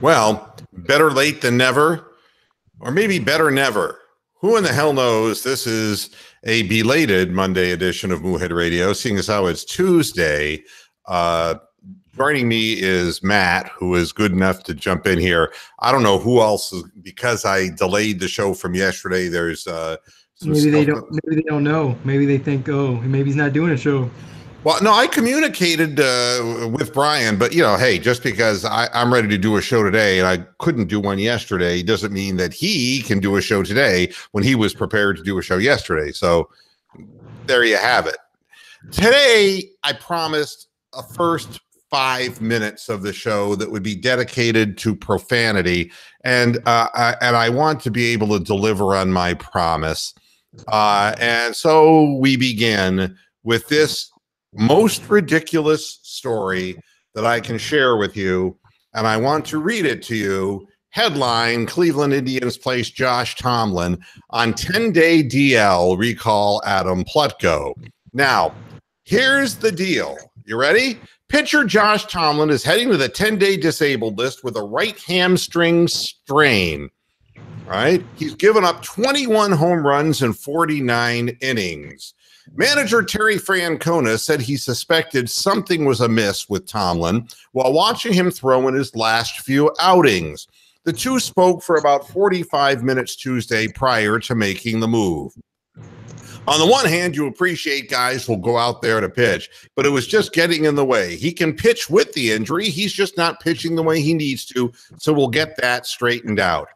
Well, better late than never, or maybe better never. Who in the hell knows? This is a belated Monday edition of Moohead Radio, seeing as how it's Tuesday. Joining me is Matt, who is good enough to jump in here. I don't know who else is, because I delayed the show from yesterday. There's maybe they don't know. Maybe they think, oh, maybe he's not doing a show. Well, no, I communicated with Brian, but, you know, hey, just because I'm ready to do a show today and I couldn't do one yesterday doesn't mean that he can do a show today when he was prepared to do a show yesterday. So there you have it. Today, I promised a first 5 minutes of the show that would be dedicated to profanity, and I want to be able to deliver on my promise. And so we begin with this most ridiculous story that I can share with you, and I want to read it to you. Headline: Cleveland Indians place Josh Tomlin on 10-day DL, recall Adam Plutko. Now, here's the deal. You ready? Pitcher Josh Tomlin is heading to the 10-day disabled list with a right hamstring strain. Right? He's given up 21 home runs in 49 innings. Manager Terry Francona said he suspected something was amiss with Tomlin while watching him throw in his last few outings. The two spoke for about 45 minutes Tuesday prior to making the move. On the one hand, you appreciate guys will go out there to pitch, but it was just getting in the way. He can pitch with the injury. He's just not pitching the way he needs to, so we'll get that straightened out.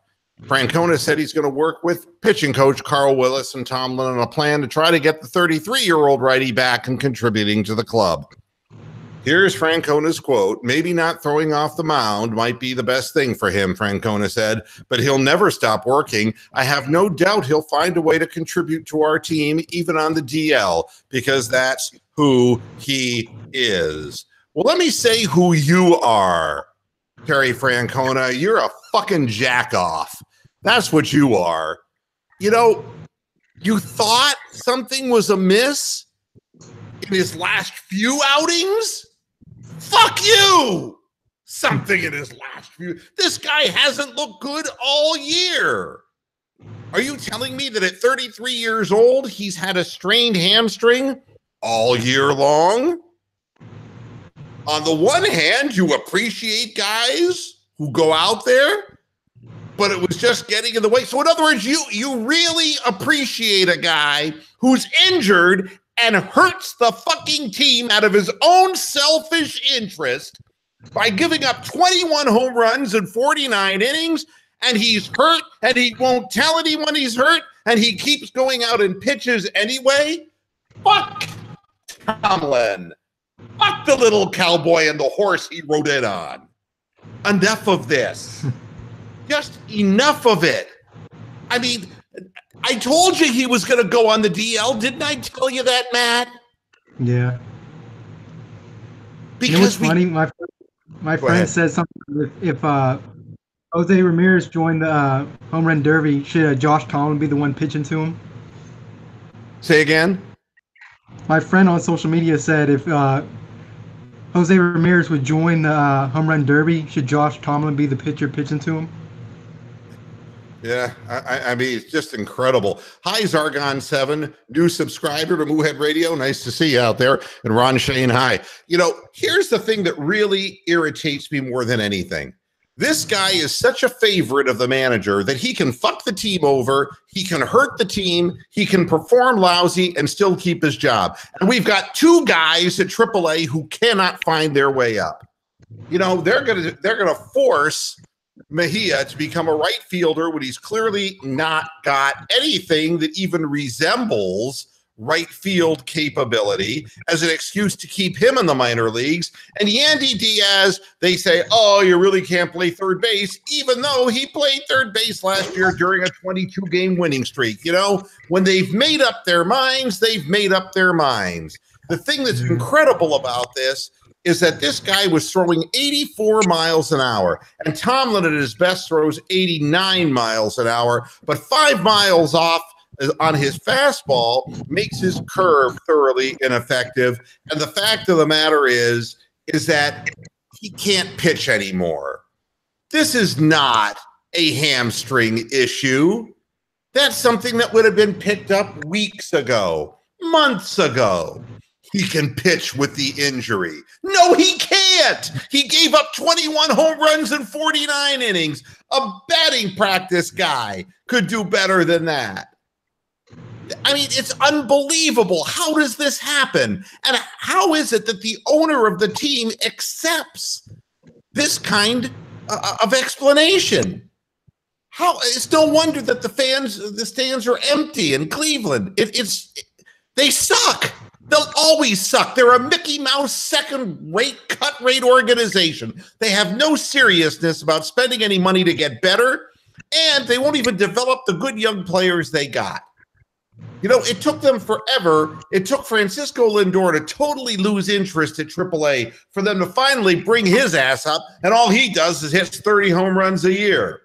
Francona said he's going to work with pitching coach Carl Willis and Tomlin on a plan to try to get the 33-year-old righty back and contributing to the club. Here's Francona's quote: "Maybe not throwing off the mound might be the best thing for him," Francona said, "but he'll never stop working. I have no doubt he'll find a way to contribute to our team, even on the DL, because that's who he is." Well, let me say who you are, Terry Francona. You're a fucking jack-off. That's what you are. You know, you thought something was amiss in his last few outings? Fuck you! Something in his last few. This guy hasn't looked good all year. Are you telling me that at 33 years old, he's had a strained hamstring all year long? On the one hand, you appreciate guys who go out there, but it was just getting in the way. So in other words, you really appreciate a guy who's injured and hurts the fucking team out of his own selfish interest by giving up 21 home runs in 49 innings, and he's hurt, and he won't tell anyone he's hurt, and he keeps going out and pitches anyway? Fuck Tomlin. Fuck the little cowboy and the horse he rode in on. Enough of this. Just enough of it. I mean, I told you he was going to go on the DL. Didn't I tell you that, Matt? Yeah. Because funny. My friend said something. If Jose Ramirez joined the home run derby, should Josh Tomlin be the one pitching to him? Say again? My friend on social media said if Jose Ramirez would join the home run derby, should Josh Tomlin be the pitcher pitching to him? Yeah, I mean, it's just incredible. Hi, Zargon7, new subscriber to Moohead Radio. Nice to see you out there. And Ron Shane, hi. You know, here's the thing that really irritates me more than anything. This guy is such a favorite of the manager that he can fuck the team over, he can hurt the team, he can perform lousy and still keep his job. And we've got two guys at AAA who cannot find their way up. You know, they're gonna force Mejia to become a right fielder when he's clearly not got anything that even resembles right field capability as an excuse to keep him in the minor leagues. And Yandy Diaz, they say, oh, you really can't play third base, even though he played third base last year during a 22-game winning streak. You know, when they've made up their minds, they've made up their minds. The thing that's incredible about this is that this guy was throwing 84 miles an hour, and Tomlin at his best throws 89 miles an hour, but 5 miles off on his fastball makes his curve thoroughly ineffective. And the fact of the matter is that he can't pitch anymore. This is not a hamstring issue. That's something that would have been picked up weeks ago, months ago. He can pitch with the injury. No, he can't. He gave up 21 home runs in 49 innings. A batting practice guy could do better than that. I mean, it's unbelievable. How does this happen? And how is it that the owner of the team accepts this kind of explanation? It's no wonder that the stands are empty in Cleveland. They suck. They'll always suck. They're a Mickey Mouse second-rate, cut-rate organization. They have no seriousness about spending any money to get better, and they won't even develop the good young players they got. You know, it took them forever. It took Francisco Lindor to totally lose interest at AAA for them to finally bring his ass up, and all he does is hits 30 home runs a year.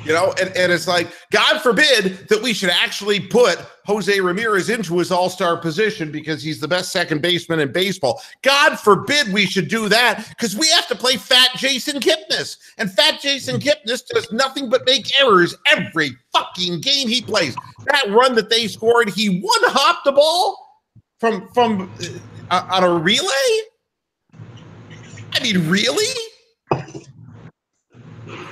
You know, and it's like, God forbid that we should actually put Jose Ramirez into his all-star position because he's the best second baseman in baseball. God forbid we should do that because we have to play Fat Jason Kipnis. And Fat Jason Kipnis does nothing but make errors every fucking game he plays. That run that they scored, he one-hopped the ball from on a relay? I mean, really?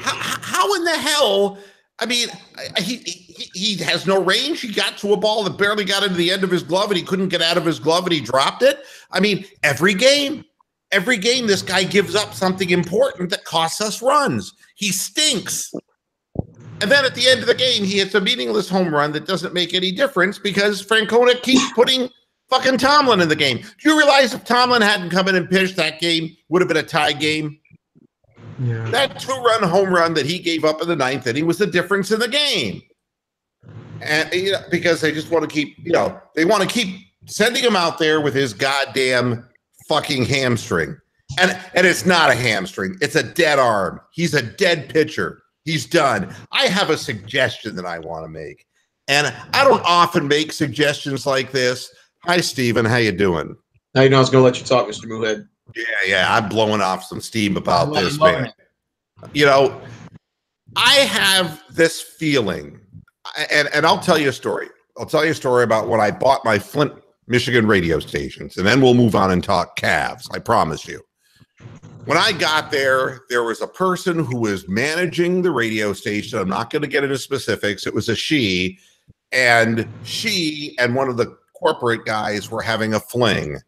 How in the hell? I mean, he has no range. He got to a ball that barely got into the end of his glove, and he couldn't get out of his glove, and he dropped it. I mean, every game, this guy gives up something important that costs us runs. He stinks. And then at the end of the game, he hits a meaningless home run that doesn't make any difference because Francona keeps putting fucking Tomlin in the game. Do you realize if Tomlin hadn't come in and pitched, that game would have been a tie game? Yeah. That 2-run home run that he gave up in the 9th inning was the difference in the game. And because they just want to keep, they want to keep sending him out there with his goddamn fucking hamstring. And it's not a hamstring. It's a dead arm. He's a dead pitcher. He's done. I have a suggestion that I want to make. And I don't often make suggestions like this. Hi, Steven. How you doing? How you know I was going to let you talk, Mr. Moohead? Yeah, I'm blowing off some steam about this, man. I have this feeling, and I'll tell you a story. I'll tell you a story about when I bought my Flint, Michigan radio stations, and then we'll move on and talk Cavs. I promise you. When I got there, there was a person who was managing the radio station. I'm not going to get into specifics. It was a she and one of the corporate guys were having a fling.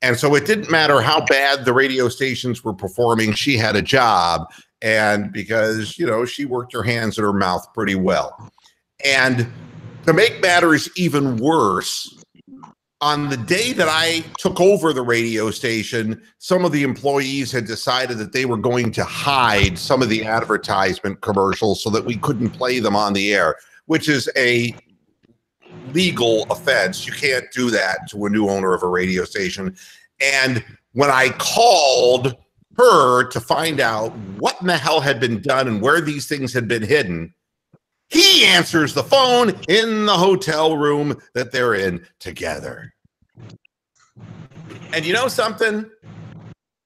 And so it didn't matter how bad the radio stations were performing. She had a job. And because, she worked her hands in her mouth pretty well. And to make matters even worse, on the day that I took over the radio station, some of the employees had decided that they were going to hide some of the advertisement commercials so that we couldn't play them on the air, which is a legal offense. You can't do that to a new owner of a radio station. And when I called her to find out what in the hell had been done and where these things had been hidden, he answers the phone in the hotel room that they're in together. And you know something?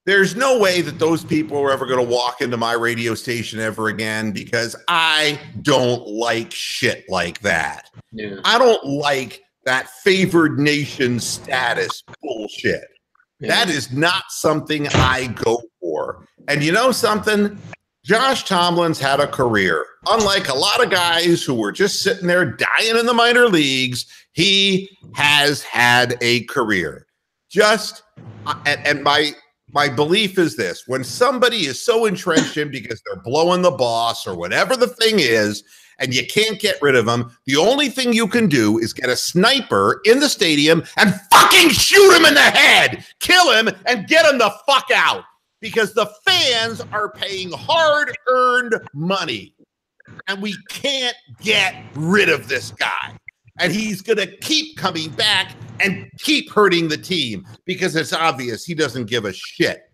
There's no way that those people are ever going to walk into my radio station ever again because I don't like shit like that. Yeah. I don't like that favored nation status bullshit. Yeah. That is not something I go for. And you know something? Josh Tomlin's had a career. Unlike a lot of guys who were just sitting there dying in the minor leagues, he has had a career. My belief is this: when somebody is so entrenched in because they're blowing the boss or whatever the thing is, and you can't get rid of them, the only thing you can do is get a sniper in the stadium and fucking shoot him in the head, kill him, and get him the fuck out. Because the fans are paying hard-earned money, and we can't get rid of this guy. And he's going to keep coming back and keep hurting the team because it's obvious he doesn't give a shit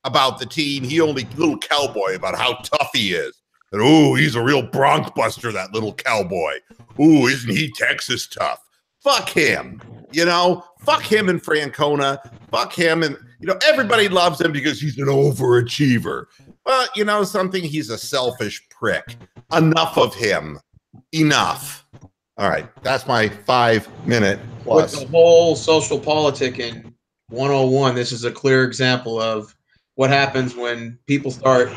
about the team. He only little cowboy about how tough he is. And, oh, he's a real bronc buster, that little cowboy. Oh, isn't he Texas tough? Fuck him. Fuck him and Francona. Fuck him. And everybody loves him because he's an overachiever. Well, you know something? He's a selfish prick. Enough of him. Enough. All right. That's my 5-minute plus. With the whole social politicking 101, this is a clear example of what happens when people start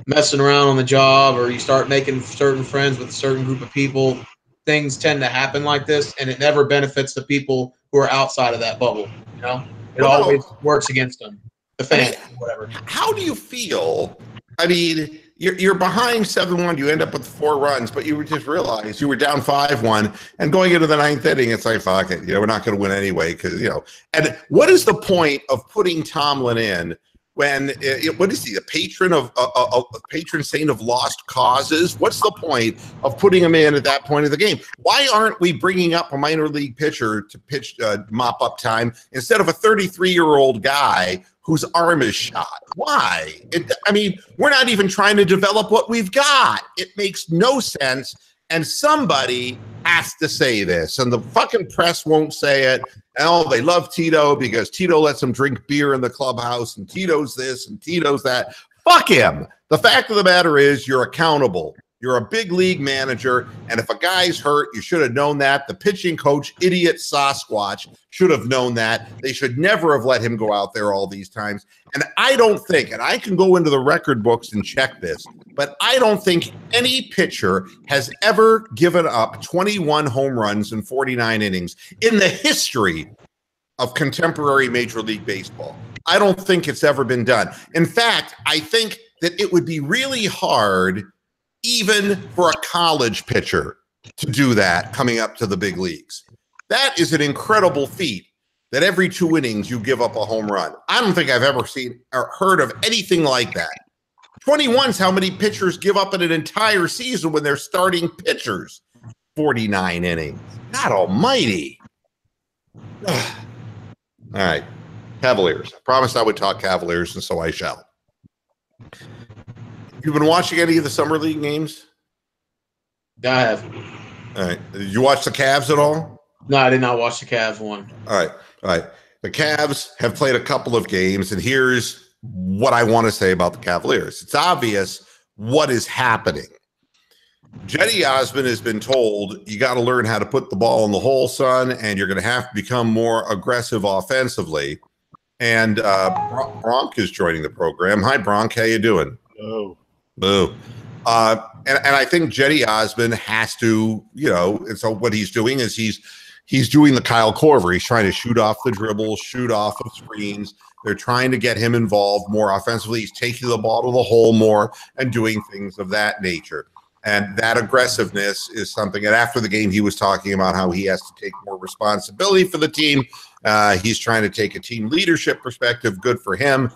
messing around on the job, or you start making certain friends with a certain group of people. Things tend to happen like this, and it never benefits the people who are outside of that bubble. It always works against them, the fans, whatever. How do you feel? I mean, you're behind 7-1. You end up with 4 runs, but you just realized you were down 5-1, and going into the 9th inning, it's like, fuck it, we're not going to win anyway, because And what is the point of putting Tomlin in when what is he, a patron of a patron saint of lost causes? What's the point of putting him in at that point of the game? Why aren't we bringing up a minor league pitcher to pitch mop up time instead of a 33-year-old guy whose arm is shot? Why? We're not even trying to develop what we've got. It makes no sense. And somebody has to say this, and the fucking press won't say it. Oh, they love Tito because Tito lets them drink beer in the clubhouse, and Tito's this and Tito's that. Fuck him. The fact of the matter is you're accountable. You're a big league manager, and if a guy's hurt, you should have known that. The pitching coach, idiot Sasquatch, should have known that. They should never have let him go out there all these times. And I don't think, and I can go into the record books and check this, but I don't think any pitcher has ever given up 21 home runs in 49 innings in the history of contemporary Major League Baseball. I don't think it's ever been done. In fact, I think that it would be really hard even for a college pitcher to do that coming up to the big leagues. That is an incredible feat, that every 2 innings you give up a home run. I don't think I've ever seen or heard of anything like that. 21's how many pitchers give up in an entire season when they're starting pitchers. 49 innings. God almighty. All right. Cavaliers. I promised I would talk Cavaliers, and so I shall. You've been watching any of the Summer League games? I have. All right. Did you watch the Cavs at all? No, I did not watch the Cavs one. All right. The Cavs have played a couple of games, and here's what I want to say about the Cavaliers. It's obvious what is happening. Jetty Osmond has been told, you got to learn how to put the ball in the hole, son, and you're going to have to become more aggressive offensively. And Bronk is joining the program. Hi, Bronk. How you doing? Oh. Boo. And I think Jetty Osmond has to, and so what he's doing is he's doing the Kyle Korver. He's trying to shoot off the dribble, shoot off of screens. They're trying to get him involved more offensively. He's taking the ball to the hole more and doing things of that nature. And that aggressiveness is something. And after the game, he was talking about how he has to take more responsibility for the team. He's trying to take a team leadership perspective. Good for him.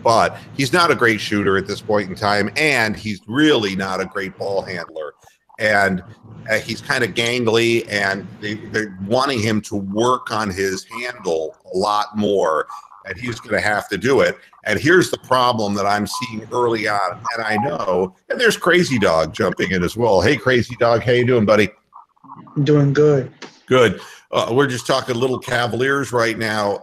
But he's not a great shooter at this point in time, and he's really not a great ball handler. And he's kind of gangly, and they're wanting him to work on his handle a lot more, and he's going to have to do it. And here's the problem that I'm seeing early on, and I know, and there's Crazy Dog jumping in as well. Hey, Crazy Dog, how you doing, buddy? I'm doing good. Good. We're just talking little Cavaliers right now.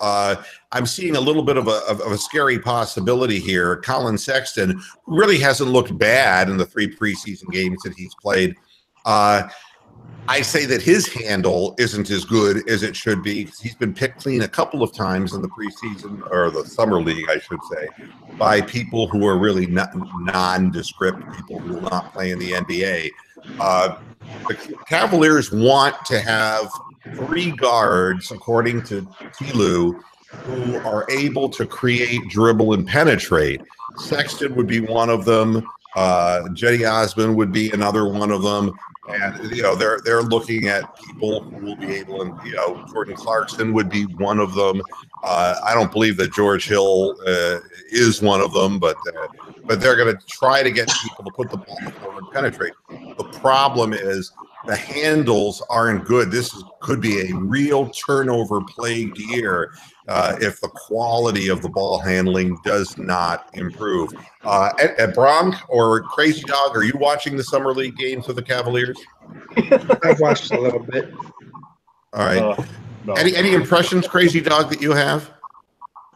I'm seeing a little bit of a scary possibility here. Colin Sexton really hasn't looked bad in the 3 preseason games that he's played. I say that his handle isn't as good as it should be. He's been picked clean a couple of times in the preseason, or the summer league, I should say, by people who are really nondescript, people who will not play in the NBA. The Cavaliers want to have 3 guards, according to T-Lou, who are able to create, dribble, and penetrate. Sexton would be one of them. Jetty Osmond would be another one of them. And, they're looking at people who will be able, and, Jordan Clarkson would be one of them. I don't believe that George Hill is one of them, but they're going to try to get people to put the ball forward and penetrate. The problem is the handles aren't good. This could be a real turnover-plagued year if the quality of the ball handling does not improve. At Bronk or Crazy Dog, are you watching the Summer League games of the Cavaliers? I've watched a little bit. All right. No. Any impressions, Crazy Dog, that you have?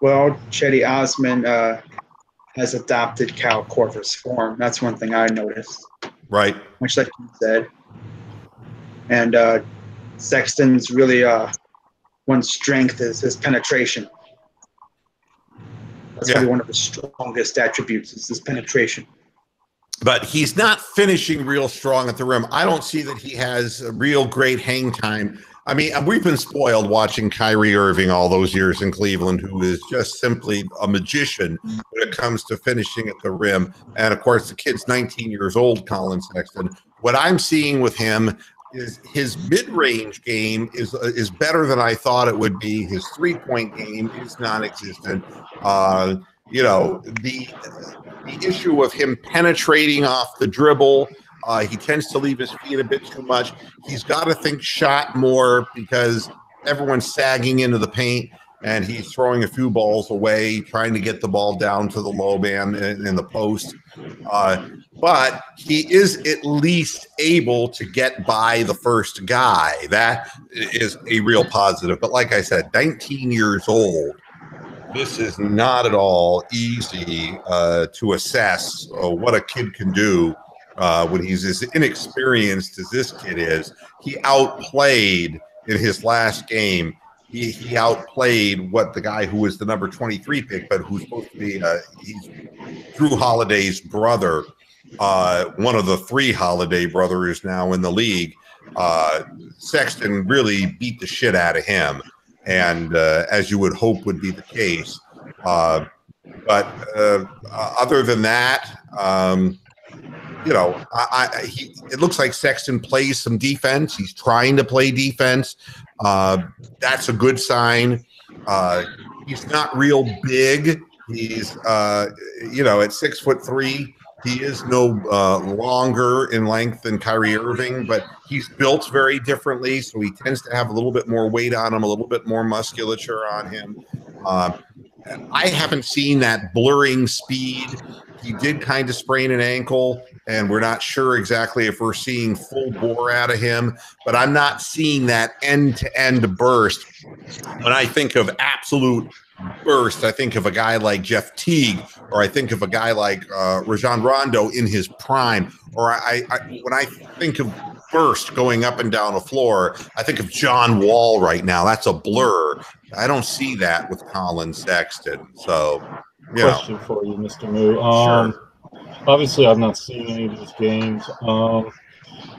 Well, Chetty Osman has adopted Cal Korver's form. That's one thing I noticed. Right. Much like you said. And Sexton's really one strength is his penetration. That's really one of his strongest attributes is his penetration. But he's not finishing real strong at the rim. I don't see that he has a real great hang time. I mean, we've been spoiled watching Kyrie Irving all those years in Cleveland, who is just simply a magician when it comes to finishing at the rim. And, of course, the kid's 19 years old, Colin Sexton. What I'm seeing with him is his mid-range game is better than I thought it would be. His three-point game is non-existent. You know, the issue of him penetrating off the dribble, he tends to leave his feet a bit too much. He's got to think shot more because everyone's sagging into the paint and he's throwing a few balls away, trying to get the ball down to the low man in the post. But he is at least able to get by the first guy. That is a real positive. But like I said, 19 years old. This is not at all easy to assess what a kid can do when he's as inexperienced as this kid is. He outplayed in his last game. He outplayed what the guy who was the number 23 pick, but who's supposed to be he's Drew Holiday's brother, one of the three Holiday brothers now in the league. Sexton really beat the shit out of him. And as you would hope would be the case. But other than that, you know, it looks like Sexton plays some defense. He's trying to play defense. That's a good sign. He's not real big. He's, you know, at 6'3", he is no longer in length than Kyrie Irving, but he's built very differently, so he tends to have a little bit more weight on him, a little bit more musculature on him. I haven't seen that blurring speed. He did kind of sprain an ankle, and we're not sure exactly if we're seeing full bore out of him, but I'm not seeing that end-to-end burst. When I think of absolute burst, I think of a guy like Jeff Teague, or I think of a guy like Rajon Rondo in his prime, or when I think of burst going up and down the floor, I think of John Wall right now. That's a blur. I don't see that with Colin Sexton. So, question for you, Mr. Moo. Sure. Obviously, I've not seen any of these games.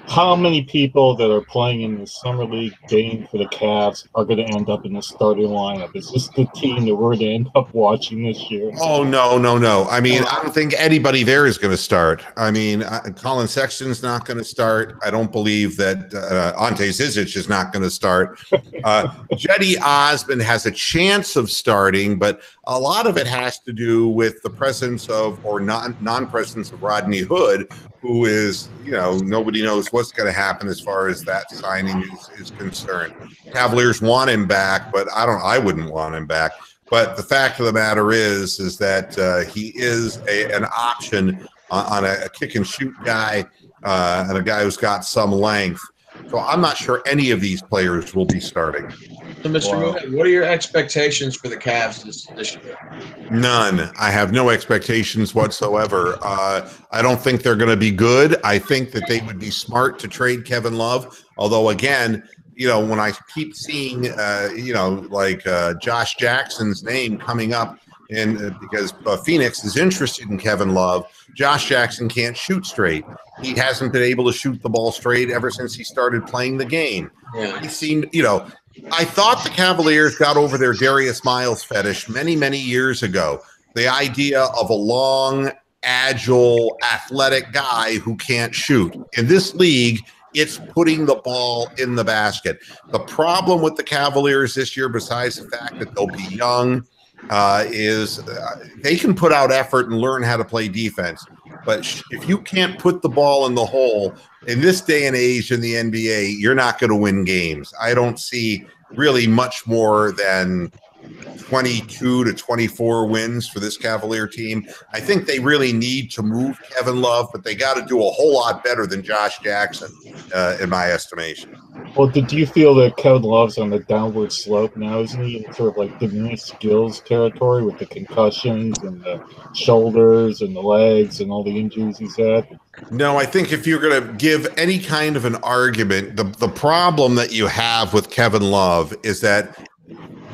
How many people that are playing in the summer league game for the Cavs are going to end up in the starting lineup? Is this the team that we're going to end up watching this year? Oh, no. I mean, I don't think anybody there is going to start. I mean, Colin Sexton's not going to start. I don't believe that Ante Zizic is not going to start. Chetty Osman has a chance of starting, but a lot of it has to do with the presence of or non-presence of Rodney Hood, who is, you know, nobody knows what's going to happen as far as that signing is concerned. Cavaliers want him back, but I wouldn't want him back. But the fact of the matter is that he is an option on a kick and shoot guy and a guy who's got some length. So I'm not sure any of these players will be starting. So, Mr. Moohead, what are your expectations for the Cavs this year? None. I have no expectations whatsoever. I don't think they're going to be good. I think that they would be smart to trade Kevin Love. Although, again, you know, when I keep seeing, you know, like Josh Jackson's name coming up, and because Phoenix is interested in Kevin Love, Josh Jackson can't shoot straight. He hasn't been able to shoot the ball straight ever since he started playing the game. Yeah. He seemed, you know, I thought the Cavaliers got over their Darius Miles fetish many, many years ago. The idea of a long, agile, athletic guy who can't shoot. In this league, it's putting the ball in the basket. The problem with the Cavaliers this year, besides the fact that they'll be young, is they can put out effort and learn how to play defense. But if you can't put the ball in the hole in this day and age in the NBA, you're not going to win games. I don't see really much more than 22 to 24 wins for this Cavalier team. I think they really need to move Kevin Love, but they got to do a whole lot better than Josh Jackson, in my estimation. Well, do you feel that Kevin Love's on the downward slope now? Isn't he in sort of like diminished skills territory with the concussions and the shoulders and the legs and all the injuries he's had? No, I think if you're going to give any kind of an argument, the problem that you have with Kevin Love is that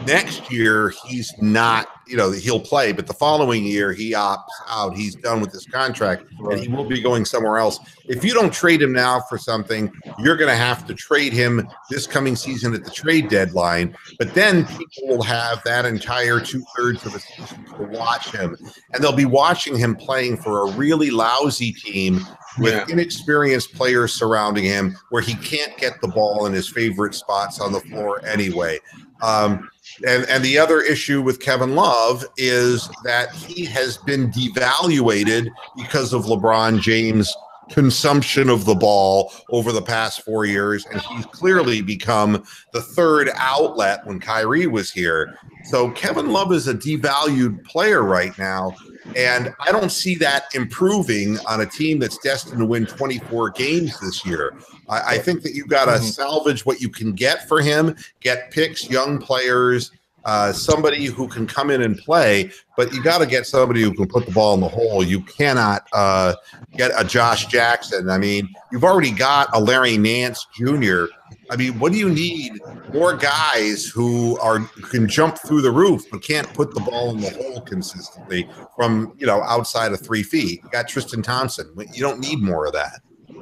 next year he's not, he'll play, but the following year he opts out. He's done with his contract, and he will be going somewhere else. If you don't trade him now for something, you're going to have to trade him this coming season at the trade deadline. But then people will have that entire 2/3 of a season to watch him, and they'll be watching him playing for a really lousy team with inexperienced players surrounding him, where he can't get the ball in his favorite spots on the floor anyway. And the other issue with Kevin Love is that he has been devaluated because of LeBron James' consumption of the ball over the past 4 years, and he's clearly become the third outlet when Kyrie was here. So Kevin Love is a devalued player right now, and I don't see that improving on a team that's destined to win 24 games this year. I think that you've got to salvage what you can get for him, get picks, young players, somebody who can come in and play, but you got to get somebody who can put the ball in the hole. You cannot get a Josh Jackson. I mean, you've already got a Larry Nance Jr. I mean, what do you need? More guys who can jump through the roof but can't put the ball in the hole consistently from, outside of 3 feet. You got Tristan Thompson. You don't need more of that.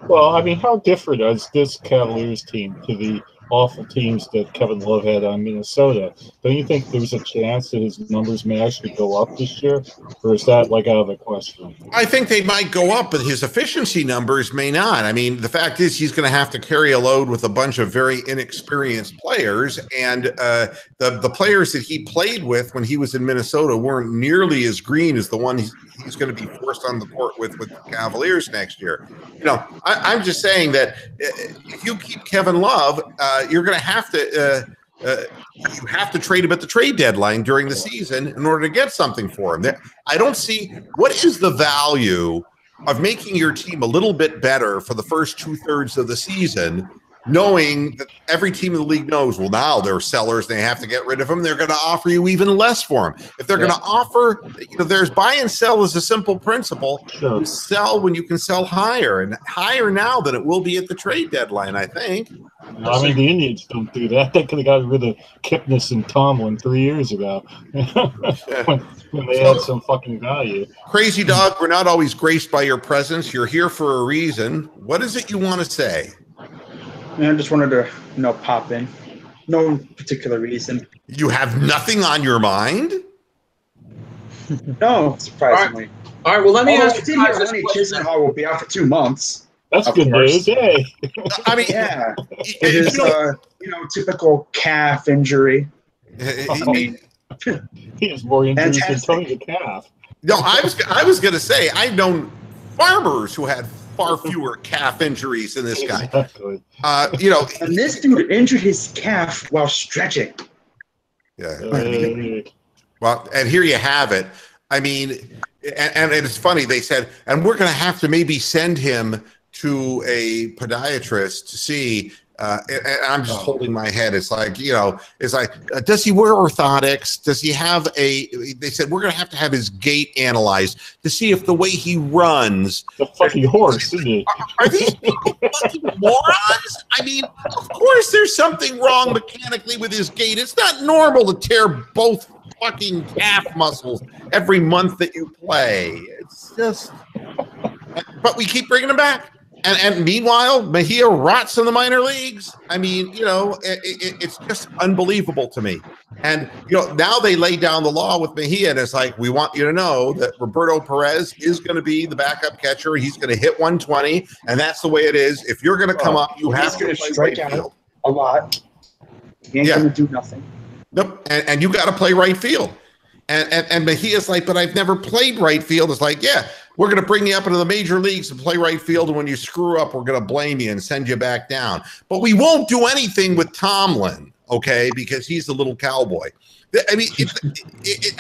Well, I mean, how different is this Cavaliers team to the awful teams that Kevin Love had on Minnesota? Don't you think there's a chance that his numbers may actually go up this year? Or is that out of the question? I think they might go up, but his efficiency numbers may not. I mean, the fact is he's going to have to carry a load with a bunch of very inexperienced players, and the players that he played with when he was in Minnesota weren't nearly as green as the one he's going to be forced on the court with the Cavaliers next year. I'm just saying that if you keep Kevin Love, you're going to have to you have to trade him at the trade deadline during the season in order to get something for him. I don't see what is the value of making your team a little bit better for the first 2/3 of the season, knowing that every team in the league knows, well, now they're sellers, they have to get rid of him. They're going to offer you even less for him. If they're going to offer, there's buy and sell is a simple principle. Sure. You sell when you can sell higher, and higher now than it will be at the trade deadline, I think. I mean, the Indians don't do that. They could have gotten rid of Kipnis and Tomlin 3 years ago when they had some fucking value. Crazy Dog, we're not always graced by your presence. You're here for a reason. What is it you want to say? I just wanted to, pop in. No particular reason. You have nothing on your mind? No, surprisingly. All right, well, let me ask you. Lenny Chisenhall will be out for 2 months. That's good news. Yay. I mean, yeah. It is, typical calf injury. I mean, he has more injuries than Tony the calf. No, I was going to say, I've known farmers who had far fewer calf injuries than this guy. Exactly. And this dude injured his calf while stretching. Yeah. Well, and here you have it. I mean, and it's funny, they said, and we're going to have to maybe send him to a podiatrist to see. And I'm just holding my head. It's like, does he wear orthotics? Does he have they said, we're going to have his gait analyzed to see if the way he runs. The fucking horse, isn't he? Are these people fucking morons? I mean, of course there's something wrong mechanically with his gait. It's not normal to tear both fucking calf muscles every month that you play. It's just, but we keep bringing him back. And meanwhile, Mejia rots in the minor leagues. I mean, it's just unbelievable to me. And, now they lay down the law with Mejia, and it's like, we want you to know that Roberto Perez is going to be the backup catcher. He's going to hit 120, and that's the way it is. If you're going to come up, you have to play strike right field. A lot. He ain't going to do nothing. Nope. And you got to play right field. And Mejia's like, but I've never played right field. It's like, yeah, we're going to bring you up into the major leagues to play right field, and when you screw up, we're going to blame you and send you back down. But we won't do anything with Tomlin, okay, because he's the little cowboy. I mean,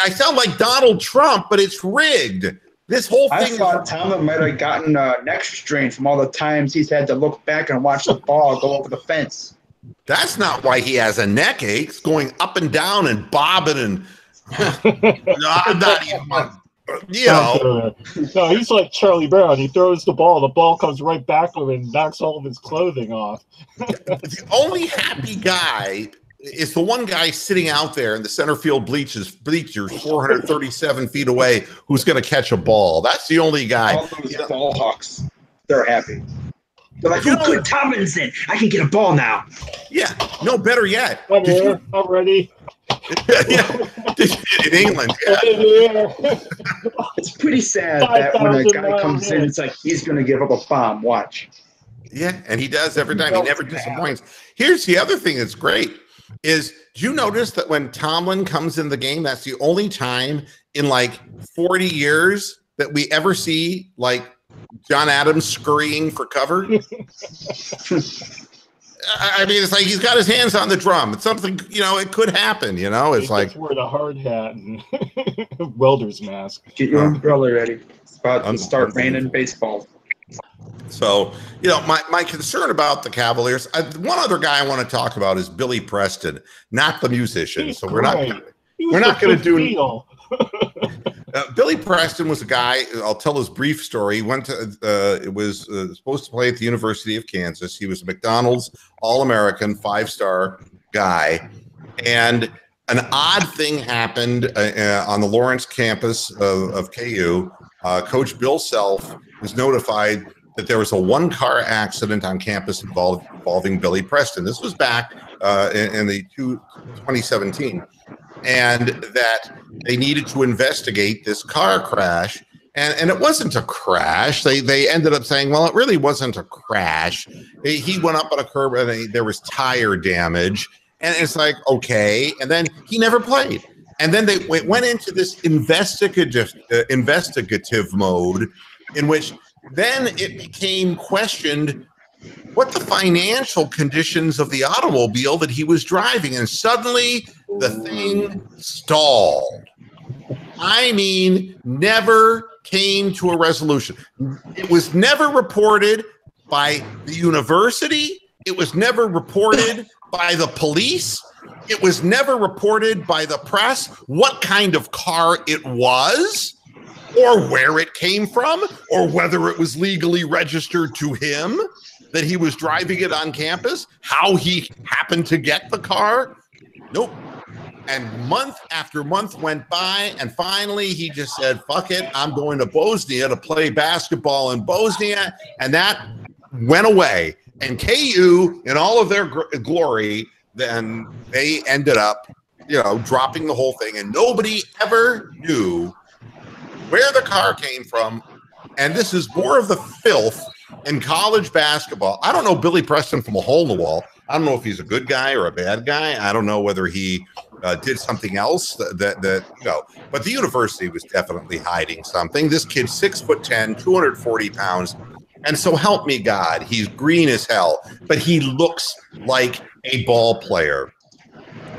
I sound like Donald Trump, but it's rigged. This whole thing. I thought Tomlin might have gotten neck strain from all the times he's had to look back and watch the ball go over the fence. That's not why he has a neck ache. It's going up and down and bobbing and I'm not even, you know. No, he's like Charlie Brown. He throws the ball comes right back to him and knocks all of his clothing off. The only happy guy is the one guy sitting out there in the center field bleachers 437 feet away who's going to catch a ball. That's the only guy. All those ball hawks, they're happy. They're like, oh, good, Tomlinson. I can get a ball now. Yeah, no, better yet. I'm ready. Yeah, in England. Yeah. It's pretty sad that when a guy comes in, it's like he's going to give up a bomb. Watch. Yeah, and he does every time. He never disappoints. Here's the other thing that's great is, do you notice that when Tomlin comes in the game, that's the only time in like 40 years that we ever see like John Adams scurrying for cover? I mean, it's like he's got his hands on the drum. It's something, you know, it could happen, you know? It's like wearing a hard hat and welder's mask. Get your umbrella ready. It's about to start raining baseball. So, you know, my concern about the Cavaliers, one other guy I want to talk about is Billy Preston, not the musician. So we're not going to do. Billy Preston was a guy. I'll tell his brief story. He went to. It was supposed to play at the University of Kansas. He was a McDonald's All-American 5-star guy, and an odd thing happened on the Lawrence campus of KU. Coach Bill Self was notified that there was a one-car accident on campus involving Billy Preston. This was back in the 2017. And that they needed to investigate this car crash. And it wasn't a crash. They ended up saying, well, it really wasn't a crash. He went up on a curb and there was tire damage. And it's like, okay. And then he never played. And then they went into this investigative mode in which then it became questioned what the financial conditions of the automobile that he was driving. And suddenly the thing stalled. I mean, never came to a resolution. It was never reported by the university. It was never reported by the police. It was never reported by the press what kind of car it was, or where it came from, or whether it was legally registered to him that he was driving it on campus, how he happened to get the car. Nope. And month after month went by, and finally he just said, fuck it, I'm going to Bosnia to play basketball in Bosnia. And that went away. And KU, in all of their glory, then they ended up, you know, dropping the whole thing. And nobody ever knew where the car came from. And this is more of the filth in college basketball. I don't know Billy Preston from a hole in the wall. I don't know if he's a good guy or a bad guy. I don't know whether he did something else that you know. But the university was definitely hiding something. This kid's 6'10", 240 pounds. And so help me God, he's green as hell, but he looks like a ball player.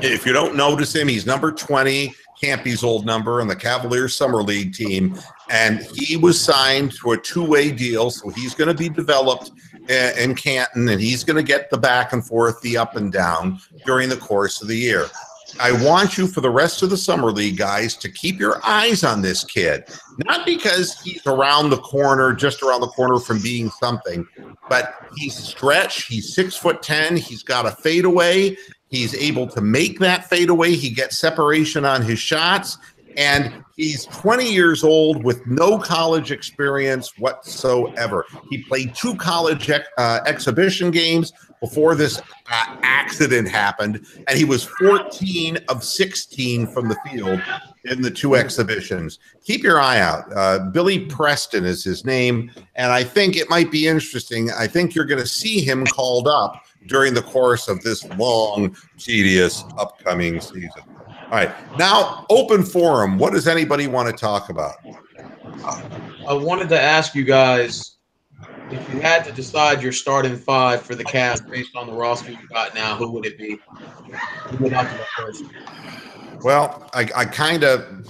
If you don't notice him, he's number 20, Campy's old number, on the Cavaliers Summer League team. And he was signed to a two-way deal, so he's going to be developed in Canton, and he's going to get the back and forth, the up and down during the course of the year. I want you, for the rest of the Summer League, guys, to keep your eyes on this kid. Not because he's around the corner, just around the corner from being something, but he's stretched. He's 6'10". He's got a fadeaway. He's able to make that fadeaway. He gets separation on his shots. And he's 20 years old with no college experience whatsoever. He played 2 college exhibition games before this accident happened, and he was 14 of 16 from the field in the 2 exhibitions. Keep your eye out. Billy Preston is his name, and I think it might be interesting. I think you're going to see him called up during the course of this long, tedious upcoming season. All right, now open forum. What does anybody want to talk about? I wanted to ask you guys, if you had to decide your starting 5 for the Cavs based on the roster you got now, who would it be? Who would have to go first? Well, I kind of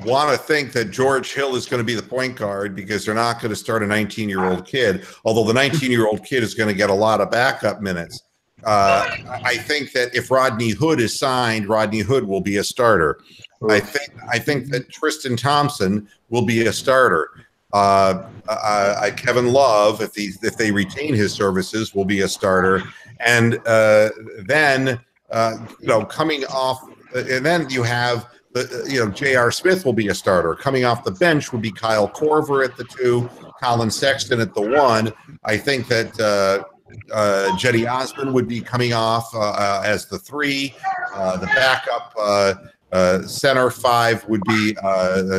want to think that George Hill is going to be the point guard because they're not going to start a 19-year-old kid, although the 19-year-old kid is going to get a lot of backup minutes. I think that if Rodney Hood is signed, Rodney Hood will be a starter. I think that Tristan Thompson will be a starter. Kevin Love, if they retain his services, will be a starter. And then coming off, and then you have J.R. Smith will be a starter. Coming off the bench would be Kyle Korver at the 2, Colin Sexton at the 1. I think that Jetty Osmond would be coming off as the 3. The backup center 5 would be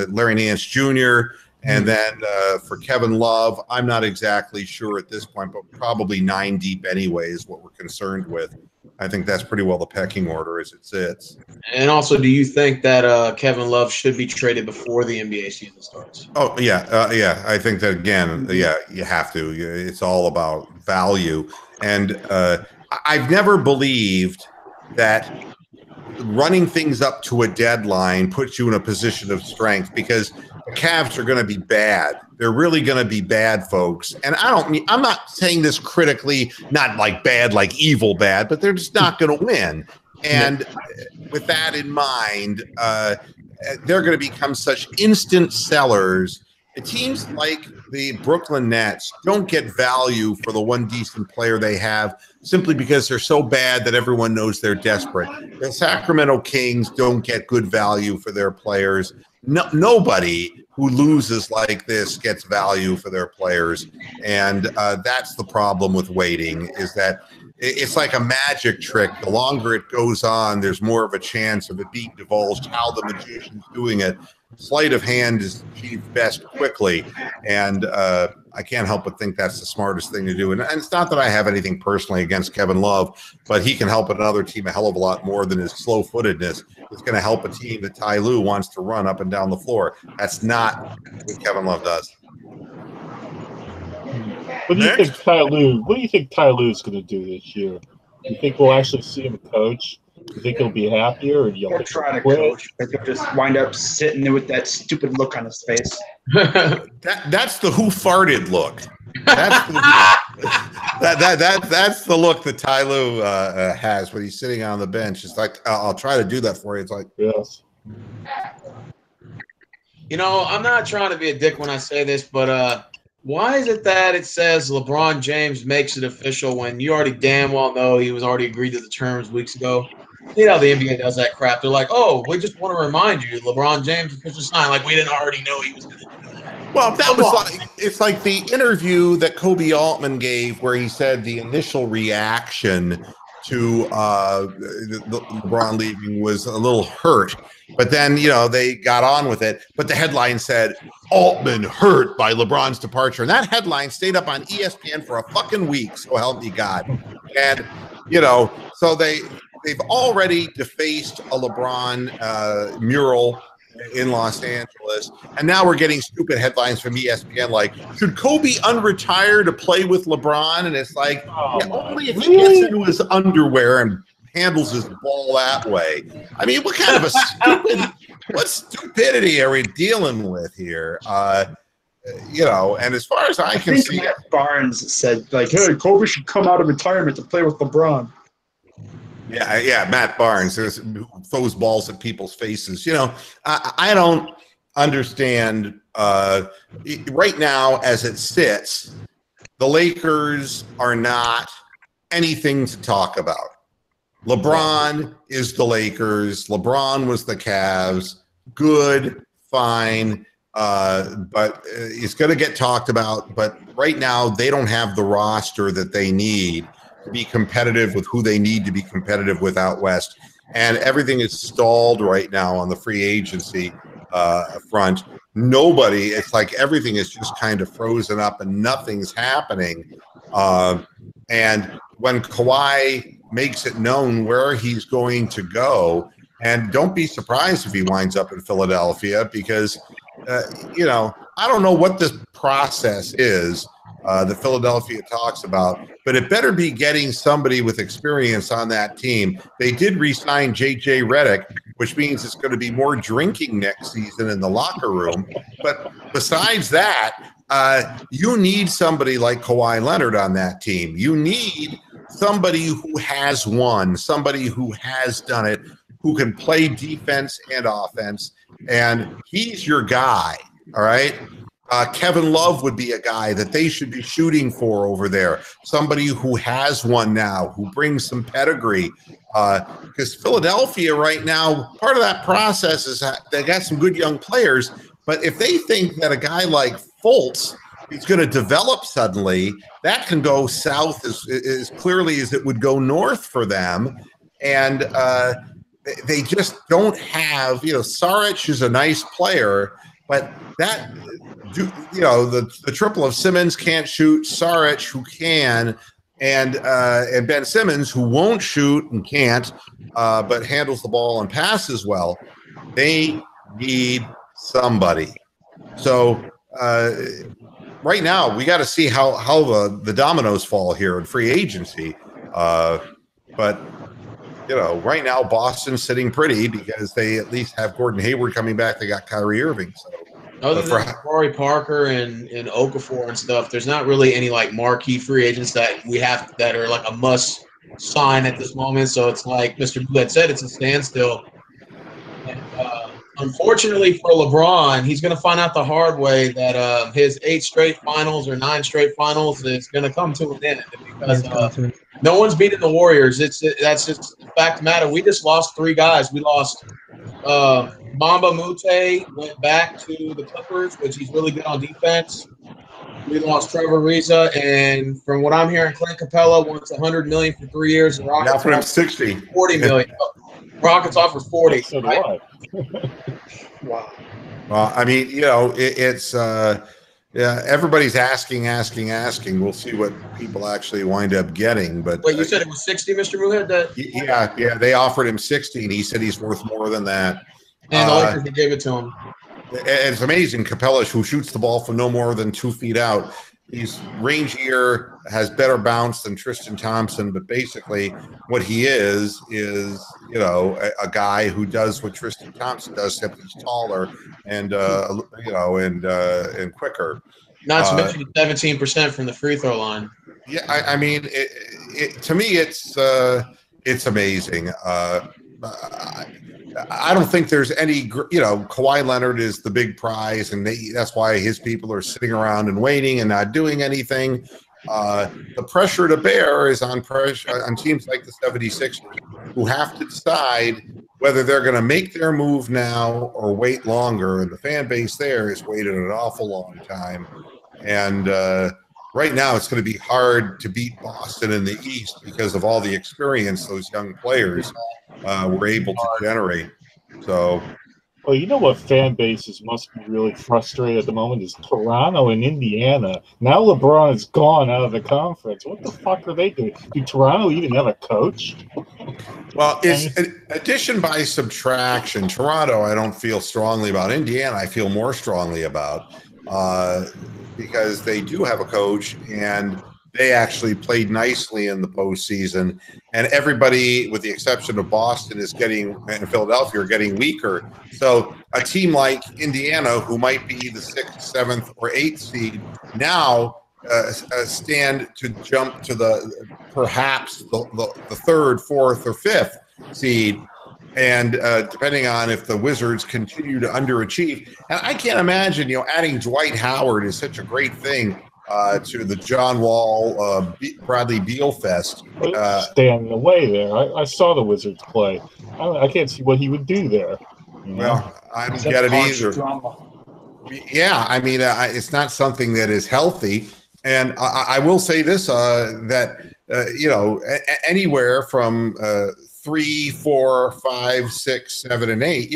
Larry Nance Jr. And then for Kevin Love, I'm not exactly sure at this point, but probably 9 deep anyway is what we're concerned with. I think that's pretty well the pecking order as it sits. And also, do you think that Kevin Love should be traded before the NBA season starts? Oh, yeah. I think that, again, you have to. It's all about value. And I've never believed that running things up to a deadline puts you in a position of strength, because the Cavs are going to be bad. They're really going to be bad, folks. And I'm not saying this critically, not like bad, like evil bad, but they're just not going to win. And with that in mind, they're going to become such instant sellers. Teams like the Brooklyn Nets don't get value for the one decent player they have simply because they're so bad that everyone knows they're desperate. The Sacramento Kings don't get good value for their players. Nobody who loses like this gets value for their players. And that's the problem with waiting, is that it's like a magic trick. The longer it goes on, there's more of a chance of it being divulged how the magician's doing it. Sleight of hand is achieved best quickly. And I can't help but think that's the smartest thing to do. And it's not that I have anything personally against Kevin Love, but he can help another team a hell of a lot more than his slow-footedness. It's going to help a team that Ty Lue wants to run up and down the floor. That's not what Kevin Love does. What do you think Ty Lue is going to do this year? Do you think we'll actually see him coach? Do you think he'll be happier, or do you He'll try to coach, but he'll just wind up sitting there with that stupid look on his face. That's the who farted look. That's the look that Ty Lue has when he's sitting on the bench. It's like, I'll try to do that for you. It's like, yes. I'm not trying to be a dick when I say this, but why is it that it says LeBron James makes it official when you already damn well know he was already agreed to the terms weeks ago? You know, the NBA does that crap. They're like, oh, we just want to remind you, LeBron James official sign. Like, we didn't already know he was going to do that. Well, it's like the interview that Kobe Altman gave where he said the initial reaction to the LeBron leaving was a little hurt. But then, they got on with it. But the headline said, Altman hurt by LeBron's departure. And that headline stayed up on ESPN for a fucking week, so help me God. And, so they've already defaced a LeBron mural in Los Angeles. And now we're getting stupid headlines from ESPN like, should Kobe unretire to play with LeBron? And it's like, only if he gets into his underwear and handles his ball that way. I mean, what kind of what stupidity are we dealing with here? And as far as I can see, Matt Barnes said, like, hey, Kobe should come out of retirement to play with LeBron. Yeah, Matt Barnes throws balls at people's faces. I don't understand right now as it sits, the Lakers are not anything to talk about. LeBron is the Lakers. LeBron was the Cavs. Good, fine, but it's going to get talked about. But right now, they don't have the roster that they need to be competitive with who they need to be competitive with out west. And everything is stalled right now on the free agency front. It's like everything is just kind of frozen up and nothing's happening. And when Kawhi makes it known where he's going to go, and don't be surprised if he winds up in Philadelphia, because, I don't know what this process is that Philadelphia talks about, but it better be getting somebody with experience on that team. They did re-sign J.J. Redick, which means it's going to be more drinking next season in the locker room. But besides that, you need somebody like Kawhi Leonard on that team. You need somebody who has won, somebody who has done it, who can play defense and offense, and he's your guy, all right? Kevin Love would be a guy that they should be shooting for over there. Somebody who has one now, who brings some pedigree. Because Philadelphia right now, part of that process is that they got some good young players. But if they think that a guy like Fultz is going to develop suddenly, that can go south as clearly as it would go north for them. And they just don't have, Saric is a nice player, but that – the triple of Simmons can't shoot, Saric who can, and Ben Simmons who won't shoot and can't, but handles the ball and passes well. They need somebody. So right now we got to see how the dominoes fall here in free agency. But right now Boston's sitting pretty because they at least have Gordon Hayward coming back. They got Kyrie Irving. So. Other than Corey Parker and Okafor and stuff, there's not really any like marquee free agents that are like a must sign at this moment. So it's like Mr. Moohead said, it's a standstill. And, unfortunately for LeBron, he's going to find out the hard way that his 8 straight finals or 9 straight finals is going to come to an end because no one's beating the Warriors. That's just the fact of the matter. We just lost 3 guys. We lost Mamba Mute went back to the Clippers, which he's really good on defense. We lost Trevor Ariza, and from what I'm hearing, Clint Capella wants $100 million for 3 years. And Rockets offered him $60. $40 million. Rockets offer $40. So do I. Wow. Well, I mean, it's everybody's asking. We'll see what people actually wind up getting. But wait, you said it was $60, Mr. Moohead? Yeah. They offered him $60, and he said he's worth more than that. And the Lakers gave it to him. And it's amazing. Capella, who shoots the ball from no more than 2 feet out, he's rangier, has better bounce than Tristan Thompson. But basically, what he is a guy who does what Tristan Thompson does, except he's taller and and quicker. Not to mention 17% from the free throw line. Yeah, I mean, to me, it's amazing. I don't think there's any, Kawhi Leonard is the big prize, and that's why his people are sitting around and waiting and not doing anything. The pressure to bear is on teams like the 76ers, who have to decide whether they're going to make their move now or wait longer. And the fan base there has waited an awful long time. And right now it's going to be hard to beat Boston in the East because of all the experience those young players were able to generate. So, well, you know what fan bases must be really frustrated at the moment is Toronto and Indiana. Now LeBron is gone out of the conference. What the fuck are they doing? Do Toronto even have a coach? Well, it's addition by subtraction. Toronto, I don't feel strongly about. Indiana, I feel more strongly about because they do have a coach and they actually played nicely in the postseason, and everybody, with the exception of Boston, and Philadelphia, are getting weaker. So a team like Indiana, who might be the 6th, 7th, or 8th seed, now stand to jump to perhaps the 3rd, 4th, or 5th seed. And depending on if the Wizards continue to underachieve, and I can't imagine, adding Dwight Howard is such a great thing. To the John Wall, Bradley Beal fest. Stand in the way there. I saw the Wizards play. I can't see what he would do there. Well, I don't get it either. Drama. Yeah, I mean, it's not something that is healthy. And I will say this, that, anywhere from 3, 4, 5, 6, 7, and 8,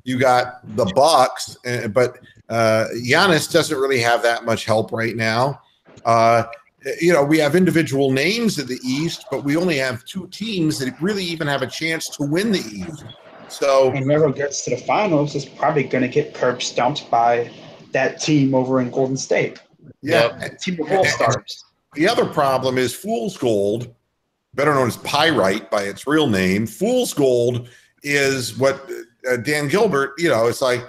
you got the Bucks, but Giannis doesn't really have that much help right now. We have individual names in the East, but we only have 2 teams that really even have a chance to win the East. So whoever gets to the finals is probably going to get curb stomped by that team over in Golden State. Yeah, team of all-stars. The other problem is Fool's Gold, better known as Pyrite by its real name. Fool's Gold is what Dan Gilbert, it's like,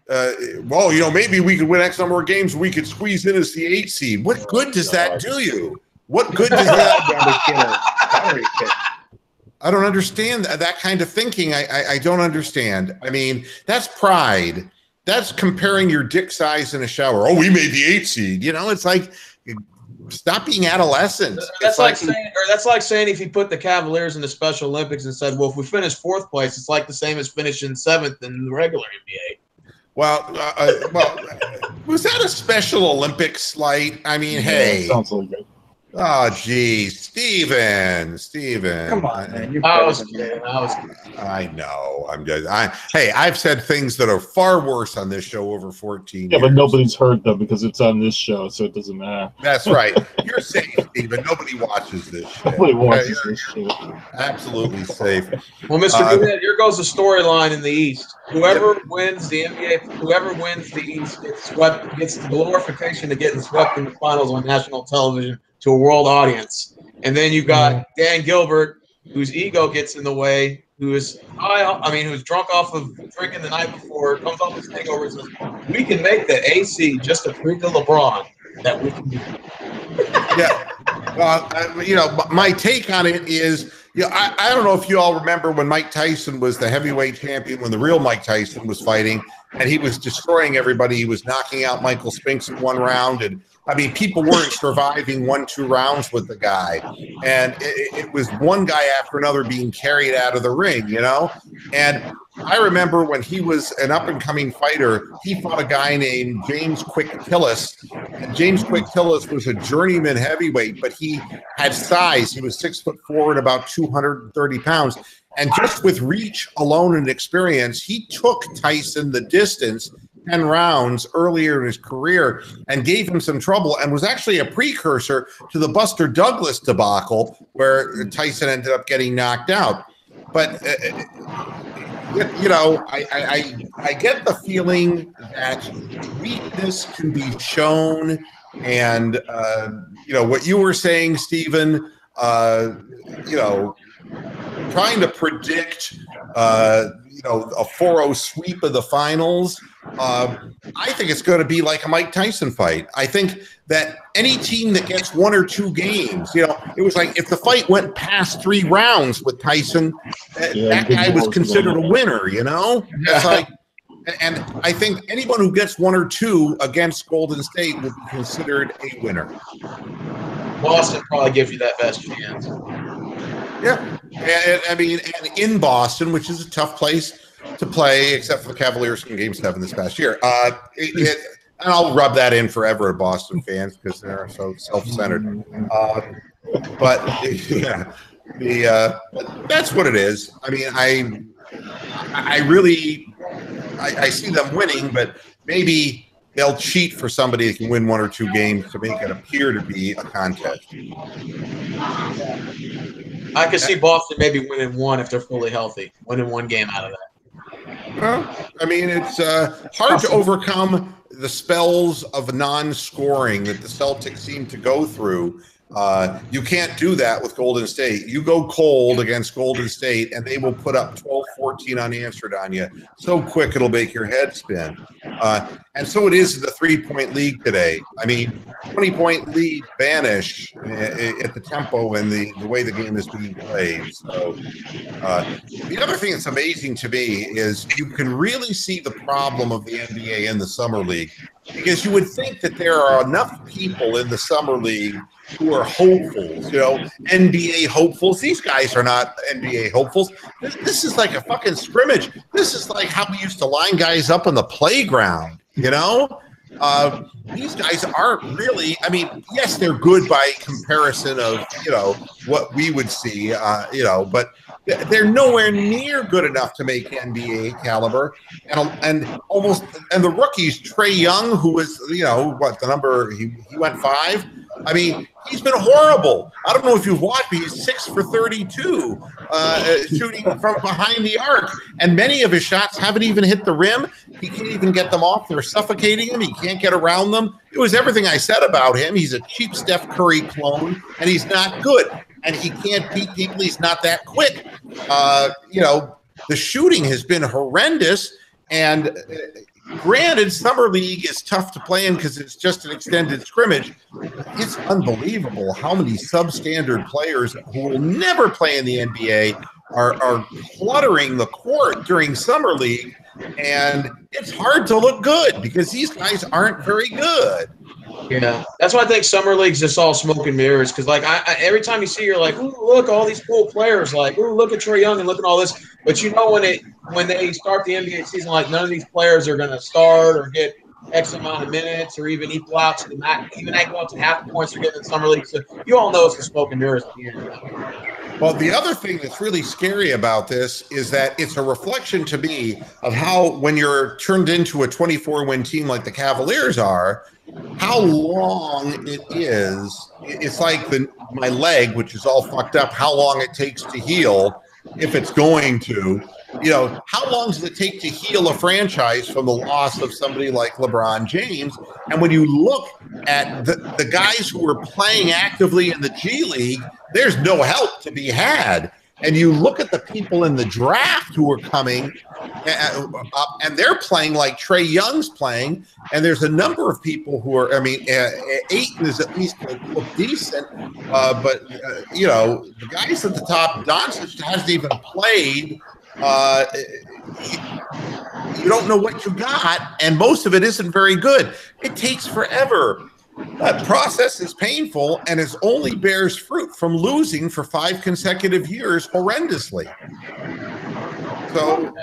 maybe we could win X number of games. We could squeeze in as the 8th seed. What good does that do you? What good does that? salary kit. I don't understand that kind of thinking. I don't understand. I mean, that's pride. That's comparing your dick size in a shower. Oh, we made the 8 seed. You know, it's like, stop being adolescent. That's like saying if you put the Cavaliers in the Special Olympics and said, well, if we finish 4th place, it's like the same as finishing 7th in the regular NBA. Well, was that a Special Olympics slight? I mean, hey. Sounds like it. Oh, geez, Steven. Come on, man. I was kidding. I know. I'm just. Hey, I've said things that are far worse on this show over 14 Yeah, years. but nobody's heard them because it's on this show, so it doesn't matter. That's right. You're safe, Steven. Nobody watches this shit. Nobody watches this shit. Absolutely safe. Well, Mr. Moohead, here goes the storyline in the East. Whoever wins the NBA, whoever wins the East gets the glorification of getting swept in the finals on national television to a world audience. And then you got Dan Gilbert, whose ego gets in the way, who's drunk off of drinking the night before, comes off his hangover and says, we can make the AC just to prove to LeBron that we can do it. Yeah. Well, my take on it is, I don't know if you all remember when Mike Tyson was the heavyweight champion, when the real Mike Tyson was fighting, and he was destroying everybody. He was knocking out Michael Spinks in 1 round, and people weren't surviving 1-2 rounds with the guy. And it was one guy after another being carried out of the ring, And I remember when he was an up-and-coming fighter, he fought a guy named James Quick Tillis. And James Quick Tillis was a journeyman heavyweight, but he had size. He was 6'4" and about 230 pounds. And just with reach alone and experience, he took Tyson the distance 10 rounds earlier in his career and gave him some trouble, and was actually a precursor to the Buster Douglas debacle where Tyson ended up getting knocked out. But, I get the feeling that weakness can be shown. And, what you were saying, Stephen, trying to predict, a 4-0 sweep of the finals. I think it's going to be like a Mike Tyson fight. I think that any team that gets 1 or 2 games, it was like if the fight went past 3 rounds with Tyson, that guy was considered a winner, It's like, and I think anyone who gets 1 or 2 against Golden State will be considered a winner. Boston probably gives you that best chance. Yeah. And in Boston, which is a tough place to play, except for the Cavaliers in Game 7 this past year. And I'll rub that in forever at Boston fans because they're so self-centered. But that's what it is. I see them winning, but maybe they'll cheat for somebody that can win 1 or 2 games to make it appear to be a contest. I could see Boston maybe winning 1 if they're fully healthy, winning 1 game out of that. Well, it's hard to overcome the spells of non-scoring that the Celtics seem to go through. You can't do that with Golden State. You go cold against Golden State, and they will put up 12-14 unanswered on you so quick it'll make your head spin. And so it is the 3-point league today. 20-point lead vanish at the tempo and the way the game is being played. So the other thing that's amazing to me is you can really see the problem of the NBA in the Summer League, because you would think that there are enough people in the Summer League who are hopefuls, NBA hopefuls. These guys are not NBA hopefuls. This is like a fucking scrimmage. This is like how we used to line guys up on the playground, These guys aren't really, yes, they're good by comparison of, what we would see, but they're nowhere near good enough to make NBA caliber. And the rookies, Trae Young, who was, he went 5. He's been horrible. I don't know if you've watched, but he's 6 for 32 shooting from behind the arc. And many of his shots haven't even hit the rim. He can't even get them off. They're suffocating him. He can't get around them. It was everything I said about him. He's a cheap Steph Curry clone, and he's not good. And he can't beat people. He's not that quick. The shooting has been horrendous. And granted, Summer League is tough to play in because it's just an extended scrimmage. it's unbelievable how many substandard players who will never play in the NBA are cluttering the court during summer league, and it's hard to look good because these guys aren't very good. Yeah, that's why I think summer league's just all smoke and mirrors. Because like I every time you see, you're like, ooh, look, all these cool players. Like, ooh, look at Trae Young and look at all this. But you know, when they start the NBA season, like none of these players are going to start or get X amount of minutes or even equal out to the max, even equal out to half the points they're getting in summer league. So you all know it's the smoke and mirrors at the end. Well, the other thing that's really scary about this is that it's a reflection to me of how, when you're turned into a 24-win team like the Cavaliers are, how long it is. It's like my leg, which is all fucked up, how long it takes to heal, if it's going to. You know, how long does it take to heal a franchise from the loss of somebody like LeBron James? And when you look at the guys who are playing actively in the G League, there's no help to be had. And you look at the people in the draft who are coming up, and they're playing like Trae Young's playing. And there's a number of people who are, I mean, Ayton is at least look decent. But you know, the guys at the top, Doncic hasn't even played. You don't know what you got, and most of it isn't very good. It takes forever. That process is painful, and it only bears fruit from losing for 5 consecutive years horrendously. So,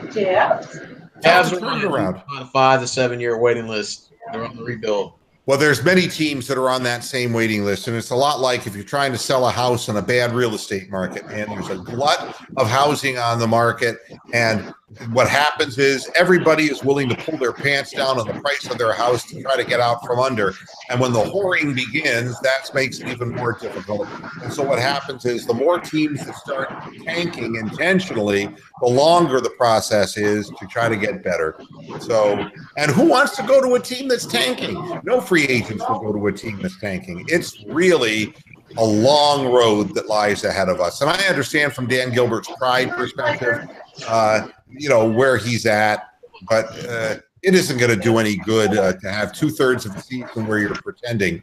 Cavs are on a 5 to 7 year waiting list. They're on the rebuild. Well, there's many teams that are on that same waiting list, and it's a lot like if you're trying to sell a house in a bad real estate market, and there's a glut of housing on the market, and what happens is everybody is willing to pull their pants down on the price of their house to try to get out from under. And when the whoring begins, that makes it even more difficult. And so what happens is the more teams that start tanking intentionally, the longer the process is to try to get better. So, and who wants to go to a team that's tanking? No free agents will go to a team that's tanking. It's really a long road that lies ahead of us. And I understand from Dan Gilbert's pride perspective, you know, where he's at, but it isn't going to do any good to have 2/3 of the season where you're pretending.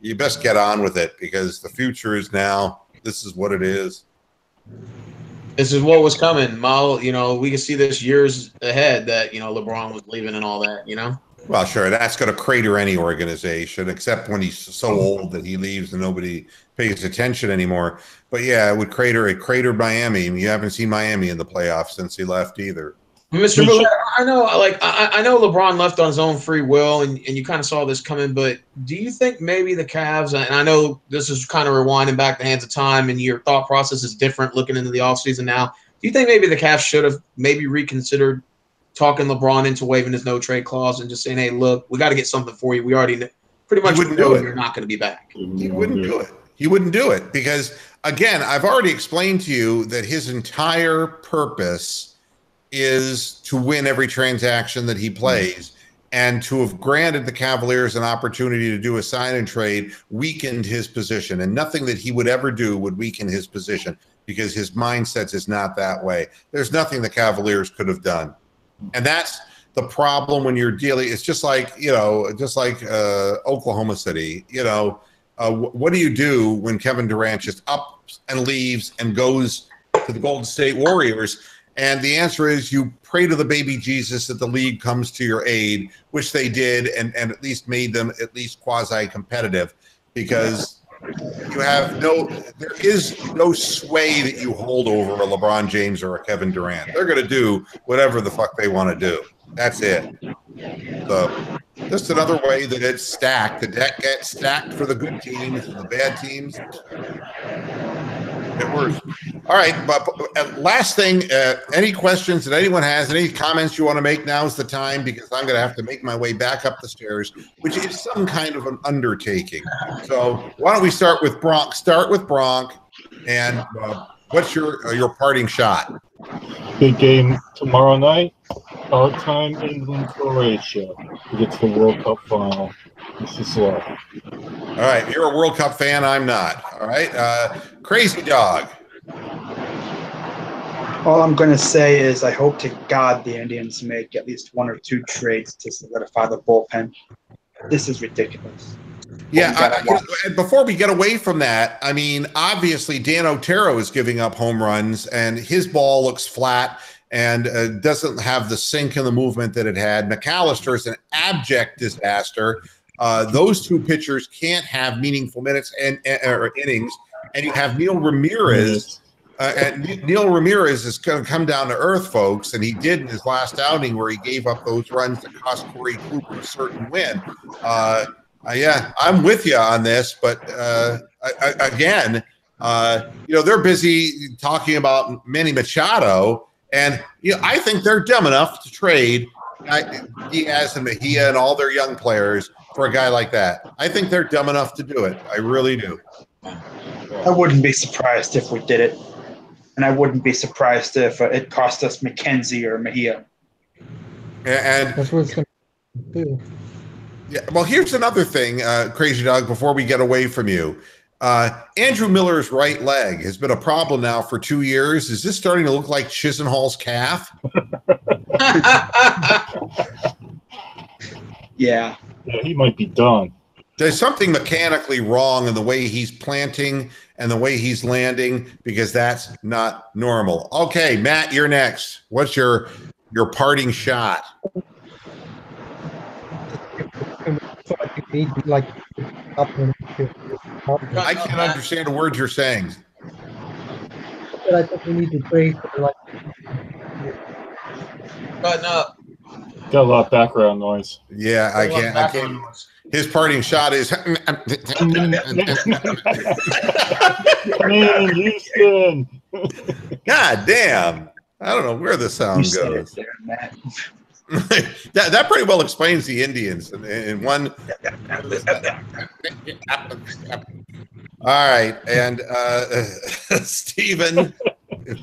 You best get on with it, because the future is now. This is what it is. This is what was coming, Mal. You know, we can see this years ahead that, you know, LeBron was leaving and all that, you know? Well, sure, that's going to crater any organization, except when he's so old that he leaves and nobody pays attention anymore. But yeah, it would crater. It cratered Miami. You haven't seen Miami in the playoffs since he left either. Mr. Boulet, I know, like, I know LeBron left on his own free will, and you kind of saw this coming. But do you think maybe the Cavs, and I know this is kind of rewinding back the hands of time, and your thought process is different looking into the offseason now. Do you think maybe the Cavs should have maybe reconsidered talking LeBron into waiving his no trade clause and just saying, hey, look, we got to get something for you. We already pretty much know you're not going to be back. He wouldn't do it. He wouldn't do it because, again, I've already explained to you that his entire purpose is to win every transaction that he plays. And to have granted the Cavaliers an opportunity to do a sign and trade weakened his position. And nothing that he would ever do would weaken his position, because his mindset is not that way. There's nothing the Cavaliers could have done. And that's the problem when you're dealing. It's just like, you know, just like Oklahoma City, you know, what do you do when Kevin Durant just ups and leaves and goes to the Golden State Warriors? And the answer is you pray to the baby Jesus that the league comes to your aid, which they did, and at least made them at least quasi-competitive, because you have there is no sway that you hold over a LeBron James or a Kevin Durant. They're going to do whatever the fuck they want to do. That's it. So just another way that it's stacked. The deck gets stacked for the good teams and the bad teams. It works. All right, but last thing, any questions that anyone has, any comments you want to make, now's the time, because I'm going to have to make my way back up the stairs, which is some kind of an undertaking. So why don't we start with Bronk? Start with Bronk, and what's your parting shot? Big game tomorrow night. Our time, England, Croatia. We get to the World Cup final. This is slow. All right, you're a World Cup fan. I'm not. All right, Crazy Dog. All I'm going to say is I hope to God the Indians make at least 1 or 2 trades to solidify the bullpen. This is ridiculous. Yeah, and before we get away from that, I mean, obviously Dan Otero is giving up home runs, and his ball looks flat and doesn't have the sink and the movement that it had. McAllister is an abject disaster. Those two pitchers can't have meaningful minutes or innings, and you have Neil Ramirez. And Neil Ramirez is going to come down to earth, folks, and he did in his last outing where he gave up those runs that cost Corey Cooper a certain win. Yeah, I'm with you on this, but again, they're busy talking about Manny Machado, and I think they're dumb enough to trade Diaz and Mejia and all their young players for a guy like that. I think they're dumb enough to do it. I really do. I wouldn't be surprised if we did it, and I wouldn't be surprised if it cost us McKenzie or Mejia. And that's what it's going to do. Yeah, well, here's another thing, Crazy Dog, before we get away from you. Andrew Miller's right leg has been a problem now for 2 years. Is this starting to look like Chisenhall's calf? Yeah. Yeah, he might be done. There's something mechanically wrong in the way he's planting and the way he's landing, because that's not normal. Okay, Matt, you're next. What's your parting shot? I can't understand the words you're saying. I think we need to trade for Button up. Got a lot of background noise. Yeah, I can't. His parting shot is. Man, Houston. God damn! I don't know where the sound goes. There, Matt. that pretty well explains the Indians in one. All right, and Steven,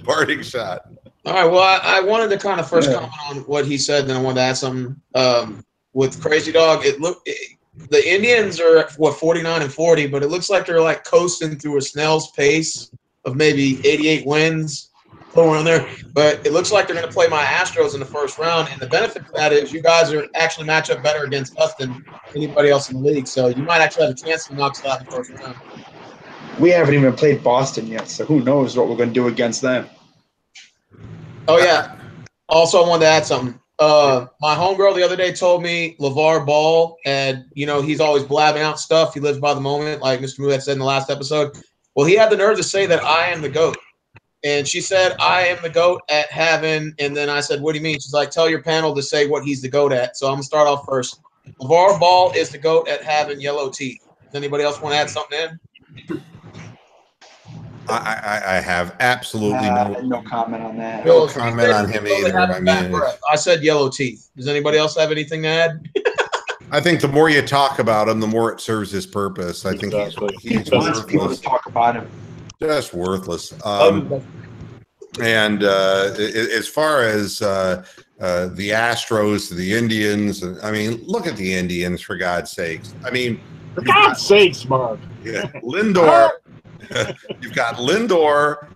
parting shot. All right. Well, I wanted to kind of first comment on what he said, then I wanted to add something. With Crazy Dog, the Indians are 49-40, but it looks like they're like coasting through a snail's pace of maybe 88 wins. Around there, but it looks like they're going to play my Astros in the first round, and the benefit of that is you guys are actually match up better against us than anybody else in the league, so you might actually have a chance to knock us out in the first round. We haven't even played Boston yet, so who knows what we're going to do against them. Oh yeah. Also, I wanted to add something. My homegirl the other day told me LeVar Ball, and he's always blabbing out stuff. He lives by the moment, like Mr. Moohead said in the last episode. Well, he had the nerve to say that I am the GOAT. And she said, I am the GOAT at having, and then I said, what do you mean? She's like, tell your panel to say what he's the GOAT at. So I'm going to start off first. LeVar Ball is the GOAT at having yellow teeth. Does anybody else want to add something in? I have absolutely no comment on that. No comment on him either. I said yellow teeth. Does anybody else have anything to add? I think the more you talk about him, the more it serves his purpose. I think he's wants people to talk about him. Just worthless. And as far as the Astros, the Indians, I mean, look at the Indians, for God's sakes. I mean, for God's sakes, Mark. Yeah, Lindor. You've got Lindor,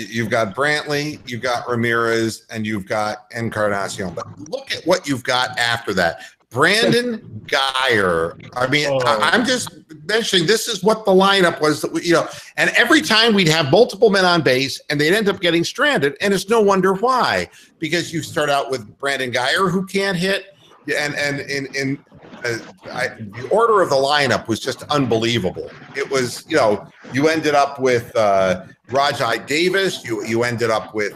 you've got Brantley, you've got Ramirez, and you've got Encarnacion. But look at what you've got after that. Brandon Geyer. I mean, I'm just mentioning this is what the lineup was that and every time we'd have multiple men on base and they'd end up getting stranded, and it's no wonder why, because you start out with Brandon Geyer who can't hit, and the order of the lineup was just unbelievable. It was, you ended up with Rajai Davis, you ended up with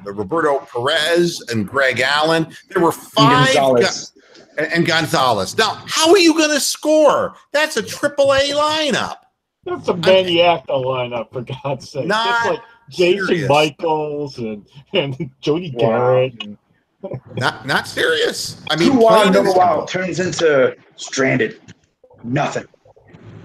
Roberto Perez and Greg Allen. There were five guys. And Gonzalez. Now, how are you going to score? That's a AAA lineup. That's a Maniaca lineup, for God's sake. That's like Jason serious. Michaels and Jody Garrett. Not serious. I mean, wow turns into stranded. Nothing.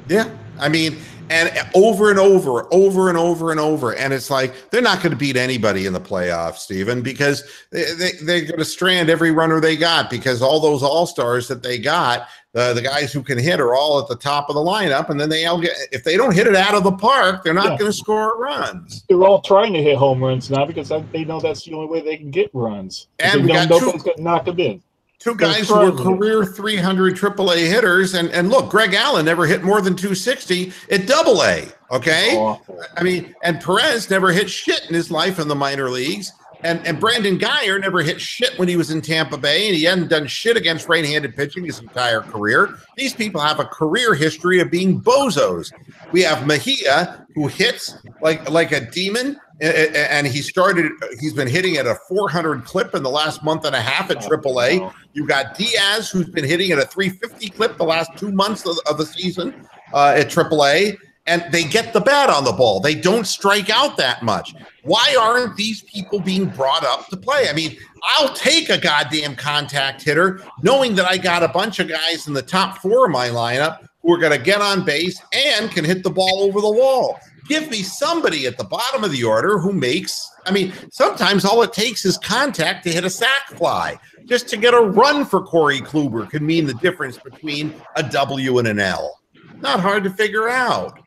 Yeah. I mean, and over and over. And it's like, they're not going to beat anybody in the playoffs, Steven, because they're going to strand every runner they got, because all those all-stars that they got, the guys who can hit are all at the top of the lineup. And then they all if they don't hit it out of the park, they're not going to score runs. They're all trying to hit home runs now because they know that's the only way they can get runs. And nobody's going to knock them in. Two guys who were career 300 AAA hitters, and look, Greg Allen never hit more than 260 at AA. Okay, I mean, and Perez never hit shit in his life in the minor leagues, and Brandon Guyer never hit shit when he was in Tampa Bay, and he hadn't done shit against right-handed pitching his entire career. These people have a career history of being bozos. We have Mejia, who hits like a demon. And he's been hitting at a 400 clip in the last month and a half at AAA. You've got Diaz, who's been hitting at a 350 clip the last 2 months of the season at AAA. And they get the bat on the ball. They don't strike out that much. Why aren't these people being brought up to play? I mean, I'll take a goddamn contact hitter, knowing that I got a bunch of guys in the top 4 of my lineup who are going to get on base and can hit the ball over the wall. Give me somebody at the bottom of the order who makes, I mean, sometimes all it takes is contact to hit a sac fly. Just to get a run for Corey Kluber can mean the difference between a W and an L. Not hard to figure out.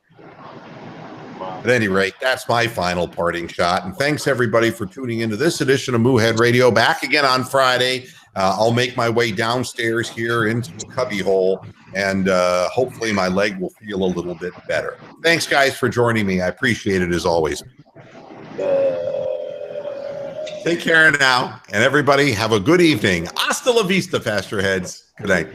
At any rate, that's my final parting shot. And thanks, everybody, for tuning into this edition of Moohead Radio. Back again on Friday. I'll make my way downstairs here into the cubbyhole, and hopefully my leg will feel a little bit better. Thanks, guys, for joining me. I appreciate it as always. Take care now, and everybody have a good evening. Hasta la vista, faster heads. Good night.